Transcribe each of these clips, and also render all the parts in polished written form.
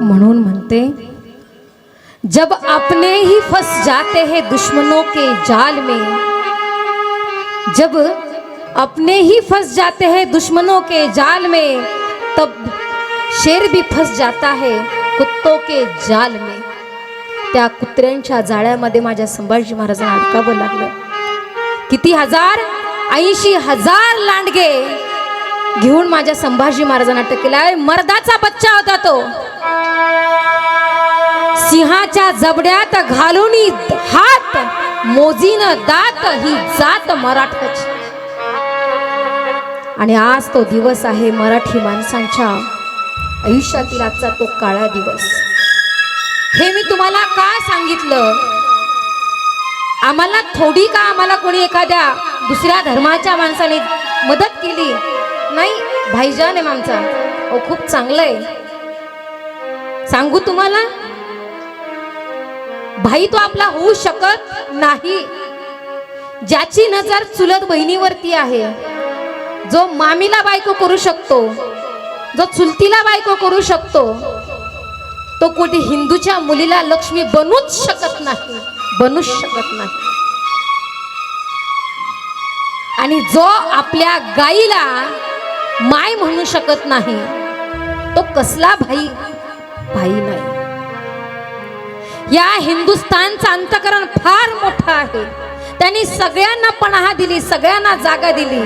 म्हणून म्हणते, जब अपने ही फंस जाते हैं दुश्मनों के जाल में, जब अपने ही फंस जाते हैं दुश्मनों के जाल में, तब शेर भी फंस जाता है कुत्तों के जाल में. त्या कुत्र्यांच्या जाळ्यामध्ये माझ्या संभाजी महाराजांना अडकावं लागलं. किती हजार, 80,000 लांडगे घेऊन माझ्या संभाजी महाराजांना अटक केलाय. मर्दाचा बच्चा होता तो. सिंहाच्या जबड्यात घालून हात, मोजीन दात, ही जात मराठाची. आणि आज तो दिवस आहे मराठी माणसांच्या आयुष्यातील आजचा तो काळा दिवस. हे मी तुम्हाला का सांगितलं? आम्हाला थोडी का आम्हाला कोणी एखाद्या दुसऱ्या धर्माच्या माणसाने मदत केली नाही. भाईजान आहे आमचा, खूप चांगलं आहे. सांगू तुम्हाला, भाई तो आपला होऊ शकत नाही. ज्याची नजर चुलत बहिणीवरती आहे, जो मामीला बायको करू शकतो, जो चुलतीला बायको करू शकतो, तो कोणी हिंदूच्या मुलीला लक्ष्मी बनूच शकत नाही, बनूच शकत नाही. आणि जो आपल्या गाईला माय म्हणू शकत नाही, तो कसला भाई? भाई नाही. या हिंदुस्थानचं अंतःकरण फार मोठं आहे. त्यांनी सगळ्यांना पनाह दिली, सगळ्यांना जागा दिली.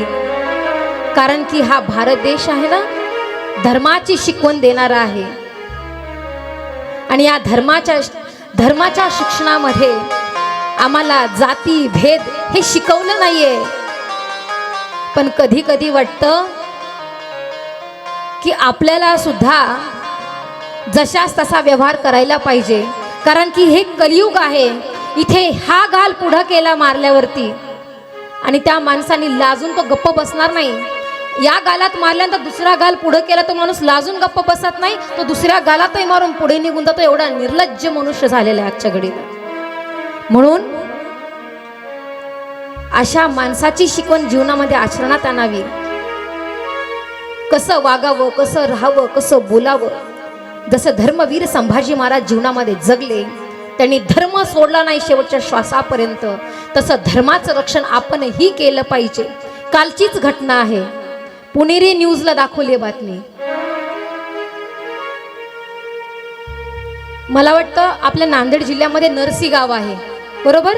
कारण की हा भारत देश आहे ना, धर्माची शिकवण देणारा आहे. आणि या धर्माच्या शिक्षणामध्ये आम्हाला जाती भेद हे शिकवलं नाहीये. पण कधी कधी वाटतं की आपल्याला सुद्धा जशास तसा व्यवहार करायला पाहिजे. कारण की हे कलियुग आहे. इथे हा गाल पुढं केला मारल्यावरती आणि त्या माणसाने लाजून तो गप्प बसणार नाही. या गालात मारल्यानंतर दुसरा गाल पुढे केला तो माणूस लाजून गप्प बसत नाही, तो दुसऱ्या गालातही मारून पुढे निघून जातो. एवढा निर्लज्ज मनुष्य झालेला आहे आजच्या घडीला. म्हणून अशा माणसाची शिकवण जीवनामध्ये आचरणात आणावी. कसं वागावं, कसं राहावं, कसं बोलावं. जसं धर्मवीर संभाजी महाराज जीवनामध्ये जगले, त्यांनी धर्म सोडला नाही शेवटच्या श्वासापर्यंत, तसं धर्माचं रक्षण आपणही केलं पाहिजे. कालचीच घटना आहे, पुणेरी न्यूजला दाखवली बातमी. मला वाटतं आपल्या नांदेड जिल्ह्यामध्ये नरसी गाव आहे, बरोबर?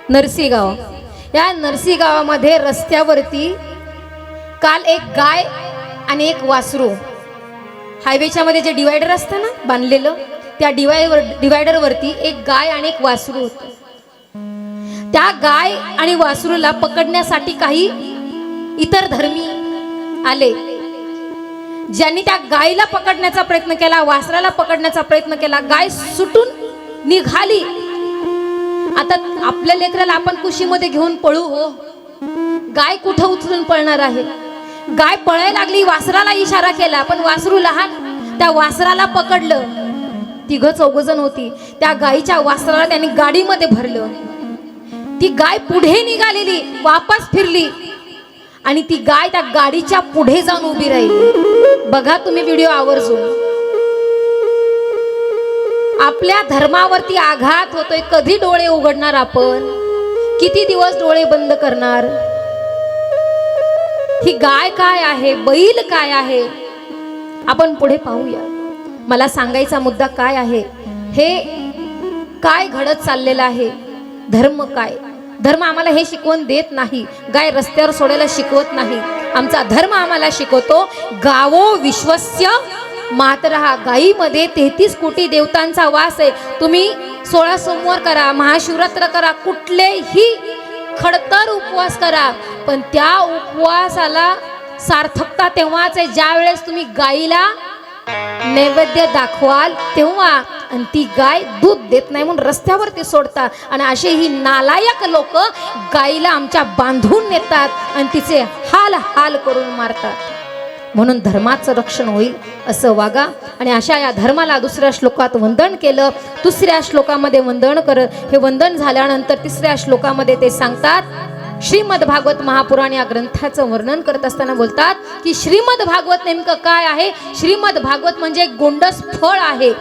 नरसी गाव. या नरसी गावामध्ये रस्त्यावरती काल एक गाय आणि एक वासरू, हायवेच्या मध्ये जे डिवायडर असतं ना बांधलेलं, त्या डिवायडरवरती एक गाय आणि एक वासरू होतं. त्या गाय आणि वासरूला पकडण्यासाठी काही इतर धर्मी आले, ज्यांनी त्या गायीला पकडण्याचा प्रयत्न केला, वासराला पकडण्याचा प्रयत्न केला. गाय सुटून निघाली. आता आपल्या लेकराला आपण कुशीमध्ये घेऊन पळू हो, गाय कुठं उचलून पळणार आहे? गाय पळायला लागली, वासराला इशारा केला, पण वासरू लहान, त्या वासराला पकडलं. 3-4 होती. त्या गायीच्या वासराला त्यांनी गाडीमध्ये भरलं. ती गाय पुढे निघालेली, वापस फिरली आणि ती गाय त्या गाडीच्या पुढे जाऊन उभी राहिली. बघा तुम्ही व्हिडिओ आवर्जून. आपल्या धर्मावरती आघात होतोय, कधी डोळे उघडणार आपण? किती दिवस डोळे बंद करणार? ही गाय काय आहे, बैल काय आहे, आपण पुढे पाहूया. मला सांगायचा मुद्दा काय आहे, हे काय घडत चाललेलं आहे. धर्म काय? धर्म आम्हाला हे शिकवण देत नाही. गाय रस्त्यावर सोडायला शिकवत नाही. आमचा धर्म आम्हाला शिकवतो गावो विश्वस्य मातरहा. गायीमध्ये 33 कोटी देवतांचा वास आहे. तुम्ही 16 सोमवार करा, महाशिवरात्र करा, कुठलेही खडतर उपवास करा, पण त्या उपवासाला सार्थकता तेव्हाच आहे ज्या वेळेस तुम्ही गायीला नैवेद्य दाखवाल तेव्हा. आणि ती गाय दूध देत नाही म्हणून रस्त्यावरती सोडतात. आणि असे ही नालायक लोक गायीला आमच्या बांधून नेतात आणि तिचे हाल हाल करून मारतात. म्हणून धर्माचं रक्षण होईल असं वागा. आणि अशा या धर्माला दुसऱ्या श्लोकात वंदन केलं. दुसऱ्या श्लोकामध्ये वंदन करत, हे वंदन झाल्यानंतर तिसऱ्या श्लोकामध्ये ते सांगतात, श्रीमद भागवत महापुराण या ग्रंथाचं वर्णन करत असताना बोलतात की श्रीमद भागवत नेमकं काय आहे. श्रीमद भागवत म्हणजे एक गोंडस फळ आहे.